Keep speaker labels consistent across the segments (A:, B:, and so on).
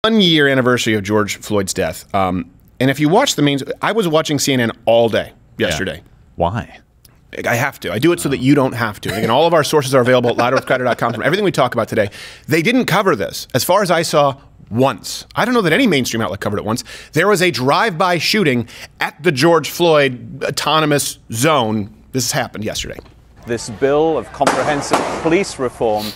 A: 1-year anniversary of George Floyd's death. And if you watch the main, I was watching CNN all day yesterday.
B: Yeah. Why?
A: I have to. I do it so that you don't have to. Again, all of our sources are available at louderwithcrowder.com from everything we talk about today. They didn't cover this, as far as I saw, once. I don't know that any mainstream outlet covered it once. There was a drive-by shooting at the George Floyd autonomous zone. This happened yesterday.
C: This bill of comprehensive police reform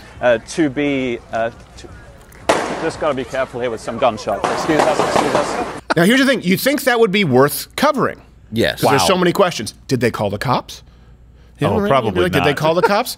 C: just got to be careful here with some gunshots. Excuse us.
A: Now, here's the thing. You think that would be worth covering?
D: Yes.
A: Wow. There's so many questions. Did they call the cops?
B: Probably not.
A: Did they call the cops?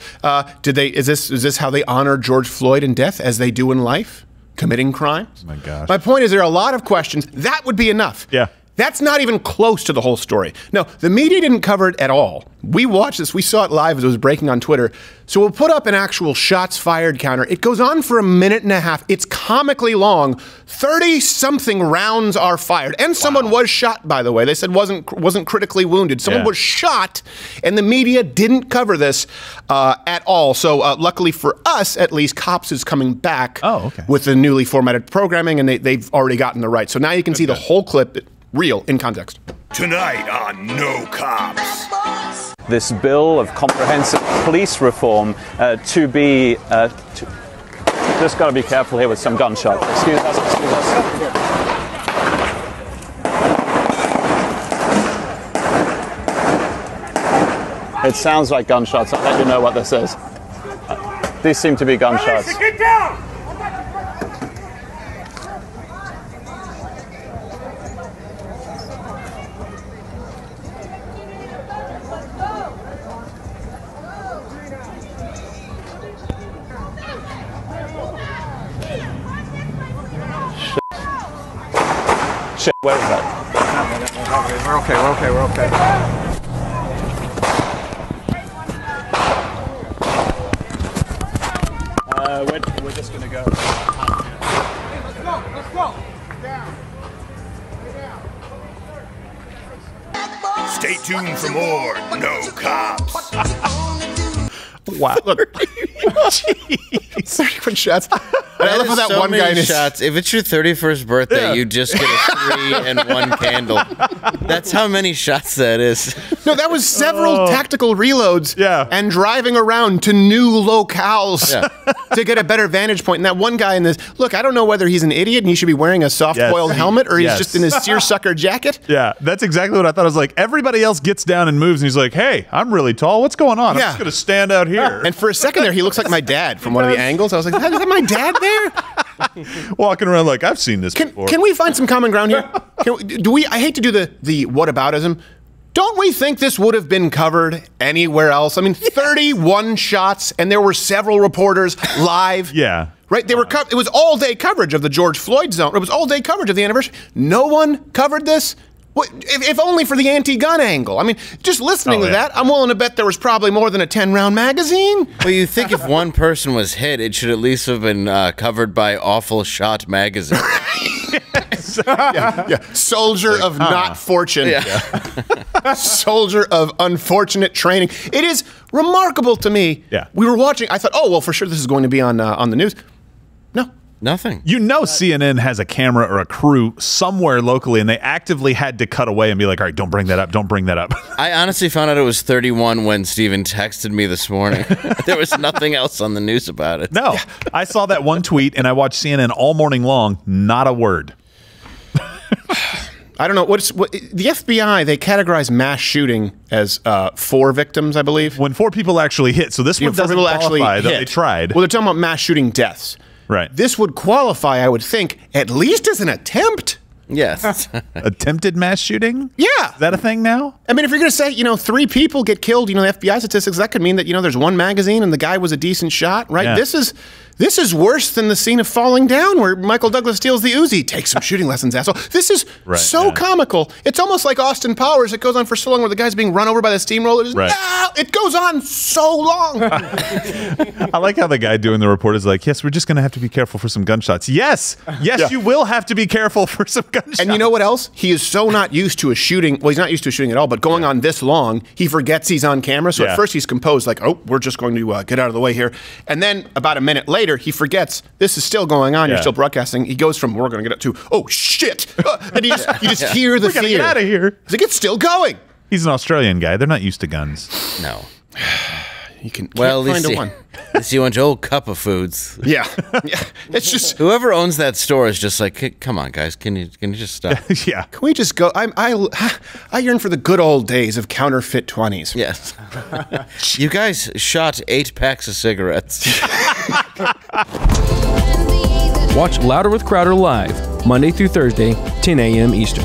A: Is this how they honor George Floyd in death, as they do in life? Committing crimes?
B: Oh my gosh.
A: My point is, there are a lot of questions. That would be enough.
B: Yeah.
A: That's not even close to the whole story. No, the media didn't cover it at all. We watched this. We saw it live as it was breaking on Twitter. So we'll put up an actual shots fired counter. It goes on for 1.5 minutes. It's comically long. 30-something rounds are fired. And someone was shot, by the way. They said wasn't critically wounded. Someone was shot, and the media didn't cover this at all. So luckily for us, at least, Cops is coming back with the newly formatted programming, and they've already gotten the right. So now you can see the whole clip. Real, in context.
E: Tonight on No Cops.
C: This bill of comprehensive police reform just got to be careful here with some gunshots. Excuse us. It sounds like gunshots. I'll let you know what this is. These seem to be gunshots.
E: Get down!
C: Shit, where is that?
E: We're okay.
C: We're just gonna go.
E: Let's go. Stay tuned for more No Cops.
A: Wow. Look. 31 shots. And I love how that
D: so
A: one
D: many
A: guy in his
D: shots. If it's your 31st birthday, you just get a 3 and 1 candle. That's how many shots that is.
A: No, that was several tactical reloads and driving around to new locales to get a better vantage point. And that one guy in this, look, I don't know whether he's an idiot and he should be wearing a soft-boiled helmet or he's just in his seersucker jacket.
B: Yeah, that's exactly what I thought. I was like, everybody else gets down and moves, and he's like, hey, I'm really tall. What's going on? I'm just going to stand out here.
A: And for a second there, he looks like my dad from one of the angles. I was like, is that my dad there?
B: Walking around like, I've seen this before.
A: Can we find some common ground here? I hate to do the whataboutism. Don't we think this would have been covered anywhere else? I mean, 31 shots, and there were several reporters live.
B: Yeah.
A: Right? They were. It was all-day coverage of the George Floyd zone. It was all-day coverage of the anniversary. No one covered this? If only for the anti-gun angle. I mean, just listening to that, I'm willing to bet there was probably more than a 10-round magazine.
D: Well, you think if one person was hit, it should at least have been covered by Awful Shot magazine.
A: Soldier of not fortune. Soldier of unfortunate training. It is remarkable to me. We were watching. I thought, oh, well, for sure this is going to be on the news. No.
D: Nothing.
B: You know CNN has a camera or a crew somewhere locally, and they actively had to cut away and be like, all right, don't bring that up. Don't bring that up.
D: I honestly found out it was 31 when Steven texted me this morning. There was nothing else on the news about it.
B: No. I saw that one tweet, and I watched CNN all morning long. Not a word.
A: I don't know. The FBI, they categorize mass shooting as 4 victims, I believe.
B: When 4 people actually hit. So this one doesn't qualify, though they tried.
A: Well, they're talking about mass shooting deaths.
B: Right.
A: This would qualify, I would think, at least as an attempt.
D: Yes.
B: Attempted mass shooting?
A: Yeah.
B: Is that a thing now?
A: I mean, if you're going to say, 3 people get killed, the FBI statistics, that could mean that, there's 1 magazine and the guy was a decent shot, right?
B: Yeah.
A: This is worse than the scene of Falling Down where Michael Douglas steals the Uzi. Take some shooting lessons, asshole. This is so comical. It's almost like Austin Powers. It goes on for so long where the guy's being run over by the steamroller.
B: Right.
A: No! It goes on so long.
B: I like how the guy doing the report is like, yes, we're just going to have to be careful for some gunshots. Yes, you will have to be careful for some gunshots.
A: And you know what else? He is so not used to a shooting. Well, he's not used to a shooting at all, but but going on this long, he forgets he's on camera. So at first he's composed, like, oh, we're just going to get out of the way here. And then about a minute later, he forgets this is still going on. You're still broadcasting. He goes from we're going to get up to oh shit, and you just hear the fear.
B: Get out of here.
A: He's like, it's still going.
B: He's an Australian guy. They're not used to guns.
D: No.
A: You can't
D: Well, at
A: find
D: least
A: a one.
D: at least you went to old Cup of Foods.
A: Yeah. It's just
D: Whoever owns that store is just like, come on, guys, can you just stop?
B: Yeah.
A: Can we just go? I yearn for the good old days of counterfeit 20s.
D: Yes. You guys shot 8 packs of cigarettes.
F: Watch Louder with Crowder live, Monday through Thursday, 10 a.m. Eastern.